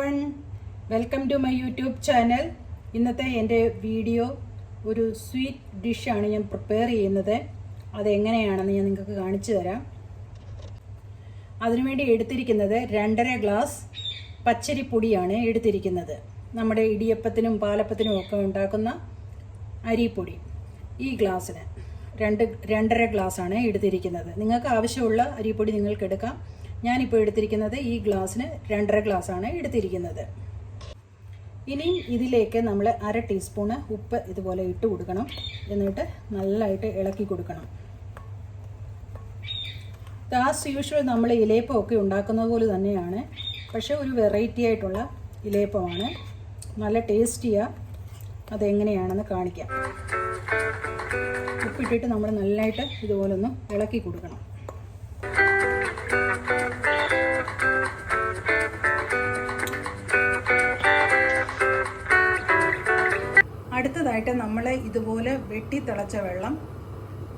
everyone, welcome to my YouTube channel. ഇന്നത്തെ എൻ്റെ video ഒരു സ്വീറ്റ് ഡിഷാണ് ഞാൻ പ്രിപ്പയർ ചെയ്യുന്നത്. അതെങ്ങനെയാണെന്ന് ഞാൻ നിങ്ങൾക്ക് കാണിച്ചു തരാം. അതിനുവേണ്ടി എടുത്തിരിക്കുന്നത് 2.5 ഗ്ലാസ് പച്ചരിപ്പൊടിയാണ് എടുത്തിരിക്കുന്നത്. നമ്മുടെ ഇടിയപ്പത്തിനും പാലപ്പത്തിനും ഒക്കെ ഉണ്ടാക്കുന്ന അരിപ്പൊടി. ഈ ഗ്ലാസ്സിന് 2.5 ഗ്ലാസ്സാണ് എടുത്തിരിക്കുന്നത്. നിങ്ങൾക്ക് ആവശ്യമുള്ള അരിപ്പൊടി നിങ്ങൾക്ക് എടുക്കാം. ഞാനിപ്പോൾ എടുത്തിരിക്കുന്നത് ഈ ഗ്ലാസ്സിന് 2.5 ഗ്ലാസ്സാണ് എടുത്തിരിക്കുന്നത്. ഇനിയും ഇതിലേക്ക് നമ്മൾ 1/2 ടീസ്പൂണ് ഉപ്പ് ഇതുപോലെ ഇട്ട് കൊടുക്കണം. എന്നിട്ട് നല്ലതായിട്ട് ഇളക്കി കൊടുക്കണം. ആസ് യൂഷ്വൽ നമ്മൾ ഇലയപ്പമൊക്കെ ഉണ്ടാക്കുന്നത് പോലെ തന്നെയാണ്, പക്ഷേ ഒരു വെറൈറ്റി ആയിട്ടുള്ള ഇലയപ്പമാണ്. നല്ല ടേസ്റ്റിയാണ്. അതെങ്ങനെയാണെന്ന് കാണിക്കാം. ഉപ്പിട്ടിട്ട് നമ്മൾ നല്ലതായിട്ട് ഇതുപോലെ ഒന്ന് ഇളക്കി കൊടുക്കണം. അടുത്തതായിട്ട് നമ്മൾ ഇതുപോലെ വെട്ടി തിളച്ച വെള്ളം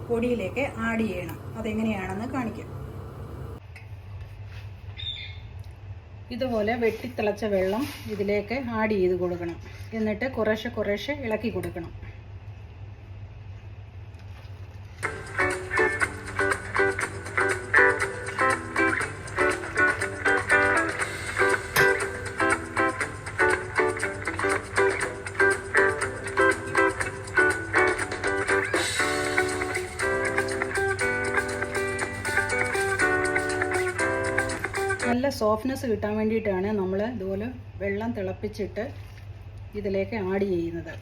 പൊടിയിലേക്ക് ആഡ് ചെയ്യണം. അതെങ്ങനെയാണെന്ന് കാണിക്കാം. ഇതുപോലെ വെട്ടി തിളച്ച വെള്ളം ഇതിലേക്ക് ആഡ് ചെയ്ത് കൊടുക്കണം. എന്നിട്ട് കുറേശ്ശെ ഇളക്കി കൊടുക്കണം. നല്ല സോഫ്റ്റ്നെസ് കിട്ടാൻ വേണ്ടിയിട്ടാണ് നമ്മൾ ഇതുപോലെ വെള്ളം തിളപ്പിച്ചിട്ട് ഇതിലേക്ക് ആഡ് ചെയ്യുന്നത്.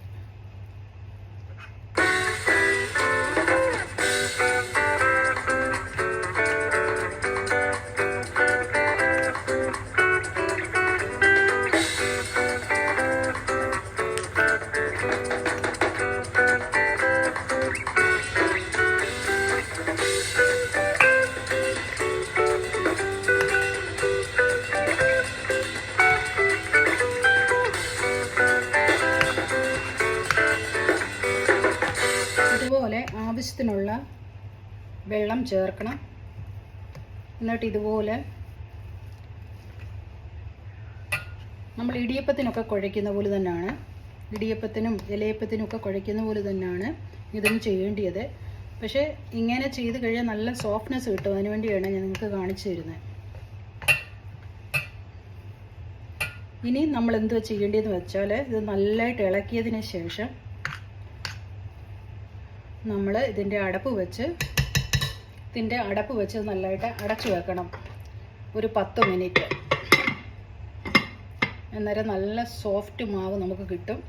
ഇതുപോലെ ആവശ്യത്തിനുള്ള വെള്ളം ചേർക്കണം. എന്നിട്ട് ഇതുപോലെ നമ്മൾ ഇടിയപ്പത്തിനൊക്കെ കുഴയ്ക്കുന്ന പോലെ തന്നെയാണ്, ഇടിയപ്പത്തിനും ഇലയപ്പത്തിനും ഒക്കെ കുഴയ്ക്കുന്ന പോലെ തന്നെയാണ് ഇതും ചെയ്യേണ്ടത്. പക്ഷേ ഇങ്ങനെ ചെയ്ത് കഴിഞ്ഞാൽ നല്ല സോഫ്റ്റ്നെസ് കിട്ടും. അതിനുവേണ്ടിയാണ് ഞാൻ നിങ്ങൾക്ക് കാണിച്ചു തരുന്നത്. ഇനി നമ്മൾ എന്തുവാ ചെയ്യേണ്ടതെന്ന് വെച്ചാൽ, ഇത് നല്ലതായിട്ട് ഇളക്കിയതിന് ശേഷം നമ്മൾ ഇതിൻ്റെ അടപ്പ് വെച്ച് നല്ലതായിട്ട് അടച്ചു വെക്കണം ഒരു 10 മിനിറ്റ്. അന്നേരം നല്ല സോഫ്റ്റ് മാവ് നമുക്ക് കിട്ടും.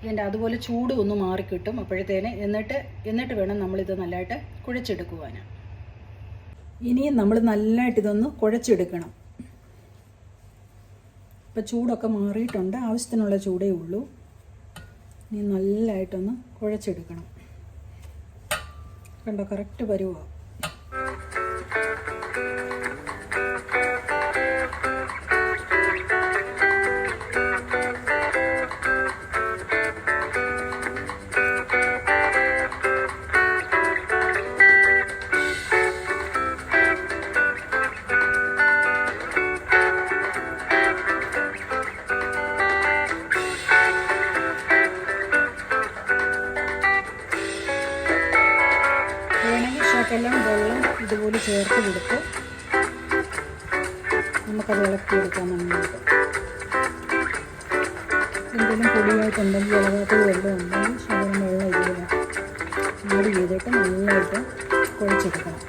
ഇതിൻ്റെ അതുപോലെ ചൂട് ഒന്ന് മാറിക്കിട്ടും അപ്പോഴത്തേന്. എന്നിട്ട് വേണം നമ്മളിത് നല്ലതായിട്ട് കുഴച്ചെടുക്കുവാൻ. ഇനിയും നമ്മൾ നല്ലതായിട്ട് ഇതൊന്ന് കുഴച്ചെടുക്കണം. ഇപ്പോൾ ചൂടൊക്കെ മാറിയിട്ടുണ്ട്, ആവശ്യത്തിനുള്ള ചൂടേ ഉള്ളൂ. ഇനി നല്ലതായിട്ടൊന്ന് കുഴച്ചെടുക്കണം. കണ്ടോ, കറക്റ്റ് പരുവാണ്. ശകലം വെള്ളം ഇതുപോലെ ചേർത്ത് കൊടുത്ത് നമുക്കത് ഇളക്കിയെടുക്കാം. നന്നായിട്ട് എന്തെങ്കിലും പൊടിയായിട്ടുണ്ടെങ്കിൽ ഇളകാത്തത് വെള്ളം ഉണ്ടെങ്കിൽ ശകലം വെള്ളം ഇതുപോലെ ആഡ് ചെയ്തിട്ട് നന്നായിട്ട് കുഴച്ചെടുക്കണം.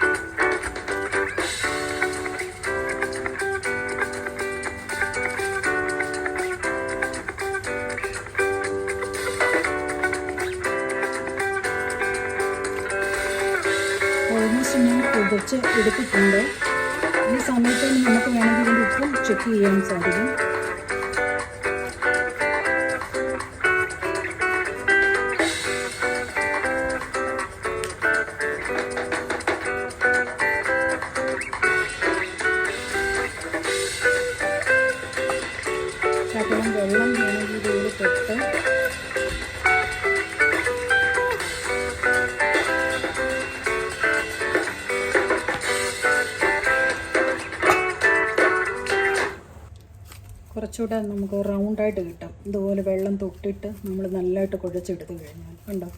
ഓൾമോസ്റ്റ് ഞാൻ കുതിർച്ച് എടുത്തിട്ടുണ്ട്. ഈ സമയത്ത് നമുക്ക് വേണമെങ്കിൽ ഇതിൻ്റെ ഉപ്പും ചെക്ക് ചെയ്യാൻ സാധിക്കും. ശകലം വെള്ളം വേണമെങ്കിൽ ഇതിൽ തൊട്ട് കുറച്ചുകൂടെ നമുക്ക് റൗണ്ടായിട്ട് കിട്ടും. ഇതുപോലെ വെള്ളം തൊട്ടിട്ട് നമ്മൾ നല്ലതായിട്ട് കുഴച്ചെടുത്ത് കഴിഞ്ഞാൽ കണ്ടോ.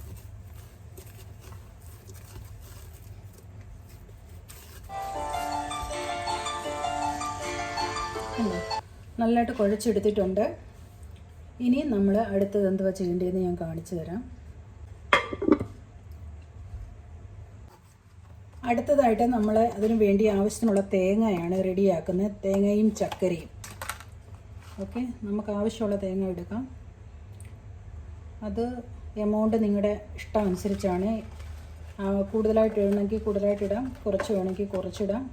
നല്ലതായിട്ട് കുഴച്ചെടുത്തിട്ടുണ്ട്. ഇനി നമ്മൾ അടുത്തത് എന്തുവാ ചെയ്യേണ്ടതെന്ന് ഞാൻ കാണിച്ചു തരാം. അടുത്തതായിട്ട് നമ്മൾ അതിന് വേണ്ടി ആവശ്യത്തിനുള്ള തേങ്ങയാണ് റെഡിയാക്കുന്നത്. തേങ്ങയും ചക്കരയും. ഓക്കെ, നമുക്ക് ആവശ്യമുള്ള തേങ്ങ എടുക്കാം. അത് എമൗണ്ട് നിങ്ങളുടെ ഇഷ്ടം അനുസരിച്ചാണ്. കൂടുതലായിട്ട് ഇടണമെങ്കിൽ കൂടുതലായിട്ടിടാം, കുറച്ച് വേണമെങ്കിൽ കുറച്ചിടാം.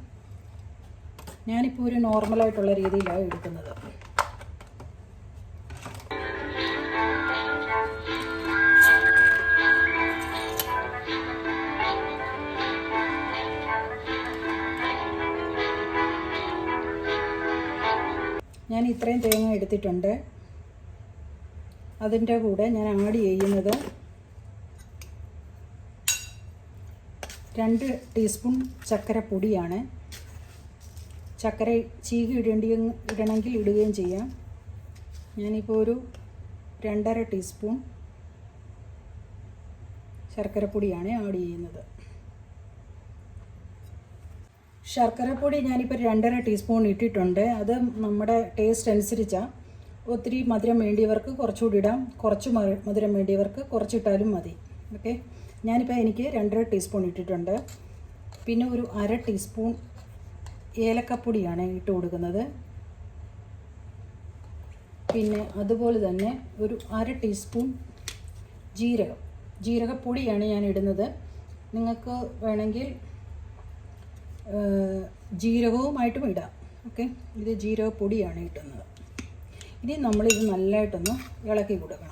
ഞാനിപ്പോൾ ഒരു നോർമലായിട്ടുള്ള രീതിയിലാണ് എടുക്കുന്നത്. ഞാൻ ഇത്രയും തേങ്ങ എടുത്തിട്ടുണ്ട്. അതിൻ്റെ കൂടെ ഞാൻ ആഡ് ചെയ്യുന്നത് 2 ടീസ്പൂൺ ചക്കരപ്പൊടിയാണ്. ചക്കര ചീകി ഇടണമെങ്കിൽ ഇടുകയും ചെയ്യാം. ഞാനിപ്പോൾ ഒരു 2.5 ടീസ്പൂൺ ശർക്കരപ്പൊടിയാണ് ആഡ് ചെയ്യുന്നത്. ശർക്കരപ്പൊടി ഞാനിപ്പോൾ 2.5 ടീസ്പൂൺ ഇട്ടിട്ടുണ്ട്. അത് നമ്മുടെ ടേസ്റ്റ് അനുസരിച്ചാണ്. ഒത്തിരി മധുരം വേണ്ടിയവർക്ക് കുറച്ചുകൂടി ഇടാം, കുറച്ച് മധുരം വേണ്ടിയവർക്ക് കുറച്ചിട്ടാലും മതി. ഓക്കെ, ഞാനിപ്പോൾ എനിക്ക് 2.5 ടീസ്പൂൺ ഇട്ടിട്ടുണ്ട്. പിന്നെ ഒരു 1/2 ടീസ്പൂൺ ഏലക്കപ്പൊടിയാണ് ഇട്ട് കൊടുക്കുന്നത്. പിന്നെ അതുപോലെ തന്നെ ഒരു 1/2 ടീസ്പൂൺ ജീരകപ്പൊടിയാണ് ഞാൻ ഇടുന്നത്. നിങ്ങൾക്ക് വേണമെങ്കിൽ ജീരകവുമായിട്ടും ഇടാം. ഓക്കെ, ഇത് ജീരകപ്പൊടിയാണ് ഇട്ടുന്നത്. ഇനി നമ്മളിത് നല്ലതായിട്ടൊന്ന് ഇളക്കി കൊടുക്കണം.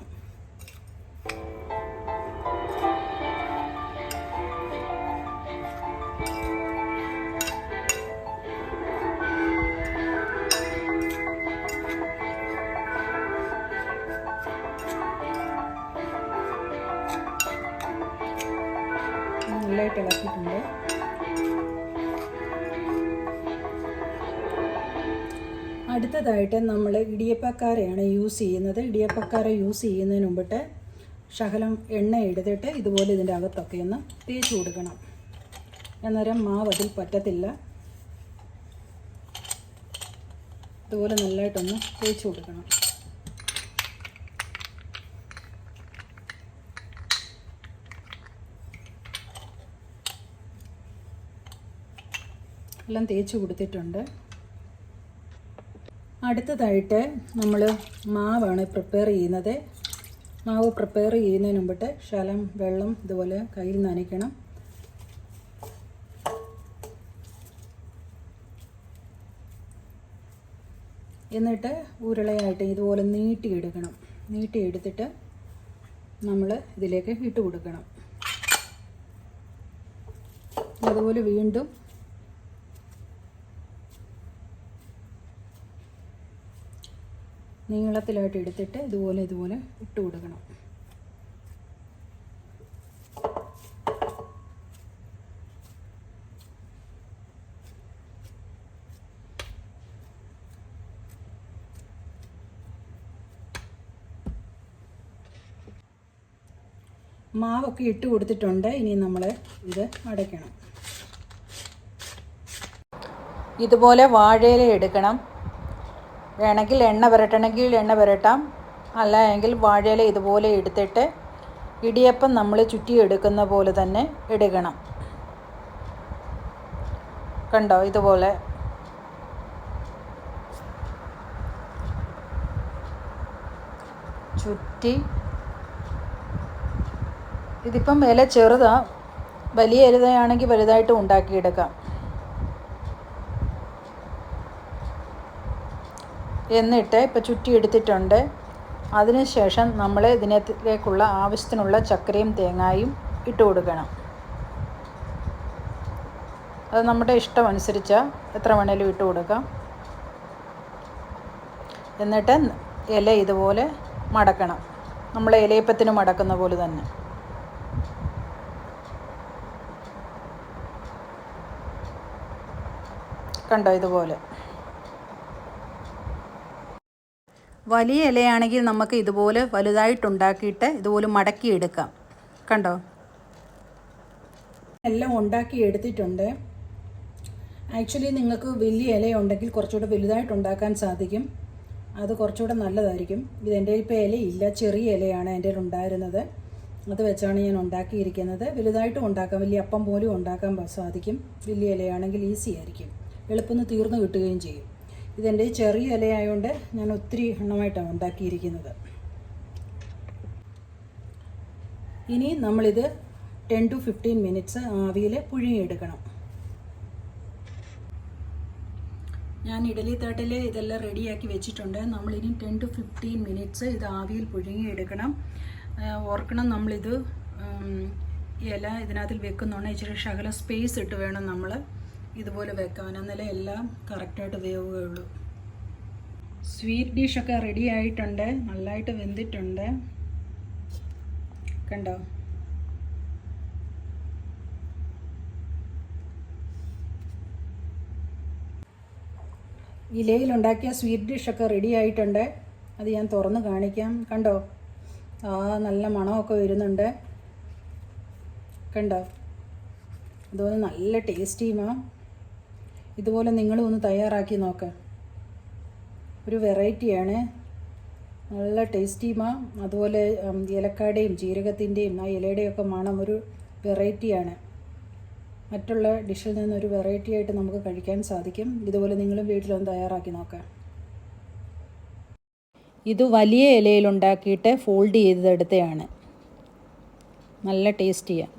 നല്ലതായിട്ട് ഇളക്കിയിട്ടുണ്ട്. അടുത്തതായിട്ട് നമ്മൾ ഇടിയപ്പക്കാരയാണ് യൂസ് ചെയ്യുന്നത്. ഇടിയപ്പക്കാര യൂസ് ചെയ്യുന്നതിന് മുമ്പിട്ട് ശകലം എണ്ണ എടുത്തിട്ട് ഇതുപോലെ ഇതിൻ്റെ അകത്തൊക്കെ ഒന്ന് തേച്ച് കൊടുക്കണം. അന്നേരം മാവ് അതിൽ പറ്റത്തില്ല. ഇതുപോലെ നല്ലതായിട്ടൊന്ന് തേച്ച് കൊടുക്കണം. എല്ലാം തേച്ച് കൊടുത്തിട്ടുണ്ട്. അടുത്തതായിട്ട് നമ്മൾ മാവാണ് പ്രിപ്പയർ ചെയ്യുന്നത്. മാവ് പ്രിപ്പയർ ചെയ്യുന്നതിന് മുമ്പിട്ട് ശകലം വെള്ളം ഇതുപോലെ കയ്യിൽ നനയ്ക്കണം. എന്നിട്ട് ഉരുളയായിട്ട് ഇതുപോലെ നീട്ടിയെടുക്കണം. നീട്ടിയെടുത്തിട്ട് നമ്മൾ ഇതിലേക്ക് ഇട്ട് കൊടുക്കണം. അതുപോലെ വീണ്ടും നീളത്തിലായിട്ട് എടുത്തിട്ട് ഇതുപോലെ ഇട്ട് കൊടുക്കണം. മാവൊക്കെ ഇട്ട് കൊടുത്തിട്ടുണ്ട്. ഇനി നമ്മൾ ഇത് അടയ്ക്കണം. ഇതുപോലെ വാഴയില എടുക്കണം. വേണമെങ്കിൽ എണ്ണ പുരട്ടണമെങ്കിൽ എണ്ണ പുരട്ടാം. അല്ല എങ്കിൽ വാഴയില ഇതുപോലെ എടുത്തിട്ട് ഇടിയപ്പം നമ്മൾ ചുറ്റിയെടുക്കുന്ന പോലെ തന്നെ എടുക്കണം. കണ്ടോ, ഇതുപോലെ ചുറ്റി. ഇതിപ്പം ഇല ചെറുതാണ്, വലിയ ഇലയാണെങ്കിൽ വലുതായിട്ട് ഉണ്ടാക്കിയെടുക്കാം. എന്നിട്ട് ഇപ്പോൾ ചുറ്റി എടുത്തിട്ടുണ്ട്. അതിനുശേഷം നമ്മൾ ഇതിനകത്തേക്കുള്ള ആവശ്യത്തിനുള്ള ചക്കരയും തേങ്ങായും ഇട്ട് കൊടുക്കണം. അത് നമ്മുടെ ഇഷ്ടം അനുസരിച്ച് എത്ര വേണേലും ഇട്ട് കൊടുക്കാം. എന്നിട്ട് ഇല ഇതുപോലെ മടക്കണം. നമ്മൾ ഇലയപ്പത്തിന് മടക്കുന്ന പോലെ തന്നെ. കണ്ടോ, ഇതുപോലെ. വലിയ ഇലയാണെങ്കിൽ നമുക്ക് ഇതുപോലെ വലുതായിട്ടുണ്ടാക്കിയിട്ട് ഇതുപോലെ മടക്കിയെടുക്കാം. കണ്ടോ, എല്ലാം ഉണ്ടാക്കി എടുത്തിട്ടുണ്ട്. ആക്ച്വലി നിങ്ങൾക്ക് വലിയ ഇലയുണ്ടെങ്കിൽ കുറച്ചുകൂടെ വലുതായിട്ട് ഉണ്ടാക്കാൻ സാധിക്കും, അത് കുറച്ചുകൂടെ നല്ലതായിരിക്കും. എൻ്റെ ഇപ്പോൾ ഇലയില്ല, ചെറിയ ഇലയാണ് എൻ്റെ ഉണ്ടായിരുന്നത്, അത് വെച്ചാണ് ഞാൻ ഉണ്ടാക്കിയിരിക്കുന്നത്. വലുതായിട്ടും ഉണ്ടാക്കാം, വലിയ അപ്പം പോലും ഉണ്ടാക്കാൻ സാധിക്കും. വലിയ ഇലയാണെങ്കിൽ ഈസി ആയിരിക്കും, എളുപ്പമൊന്ന് തീർന്നു കിട്ടുകയും ചെയ്യും. ഇതെൻ്റെ ചെറിയ ഇലയായതുകൊണ്ട് ഞാൻ ഒത്തിരി എണ്ണമായിട്ടാണ് ഉണ്ടാക്കിയിരിക്കുന്നത്. ഇനി നമ്മളിത് 10 to 15 മിനിറ്റ്സ് ആവിയിൽ പുഴുങ്ങിയെടുക്കണം. ഞാൻ ഇഡലി തട്ടിൽ ഇതെല്ലാം റെഡിയാക്കി വെച്ചിട്ടുണ്ട്. നമ്മളിനി 10 to 15 മിനിറ്റ്സ് ഇത് ആവിയിൽ പുഴുങ്ങിയെടുക്കണം. ഓർക്കണം, നമ്മളിത് ഇല ഇതിനകത്തിൽ വെക്കുന്നോണ്ട് ഇച്ചിരി ശകല സ്പേസ് ഇട്ട് വേണം നമ്മൾ ഇതുപോലെ വെക്കാൻ, എന്നാലേ എല്ലാം കറക്റ്റായിട്ട് വേവുകയുള്ളൂ. സ്വീറ്റ് ഡിഷൊക്കെ റെഡി ആയിട്ടുണ്ട്, നല്ലതായിട്ട് വെന്തിട്ടുണ്ട്. കണ്ടോ, ഇലയിലുണ്ടാക്കിയ സ്വീറ്റ് ഡിഷൊക്കെ റെഡി ആയിട്ടുണ്ട്. അത് ഞാൻ തുറന്ന് കാണിക്കാം. കണ്ടോ, നല്ല മണമൊക്കെ വരുന്നുണ്ട്. കണ്ടോ, അതുപോലെ നല്ല ടേസ്റ്റിയുമാണ്. ഇതുപോലെ നിങ്ങളും ഒന്ന് തയ്യാറാക്കി നോക്കാം, ഒരു വെറൈറ്റിയാണ്, നല്ല ടേസ്റ്റിയുമാണ്. അതുപോലെ ഏലക്കായുടെയും ജീരകത്തിൻ്റെയും ആ ഇലയുടെയൊക്കെ മണം ഒരു വെറൈറ്റിയാണ്. മറ്റുള്ള ഡിഷിൽ നിന്നൊരു വെറൈറ്റി ആയിട്ട് നമുക്ക് കഴിക്കാൻ സാധിക്കും. ഇതുപോലെ നിങ്ങളും വീട്ടിലൊന്ന് തയ്യാറാക്കി നോക്കാം. ഇത് വലിയ ഇലയിലുണ്ടാക്കിയിട്ട് ഫോൾഡ് ചെയ്തെടുത്തതാണ്, നല്ല ടേസ്റ്റിയാണ്.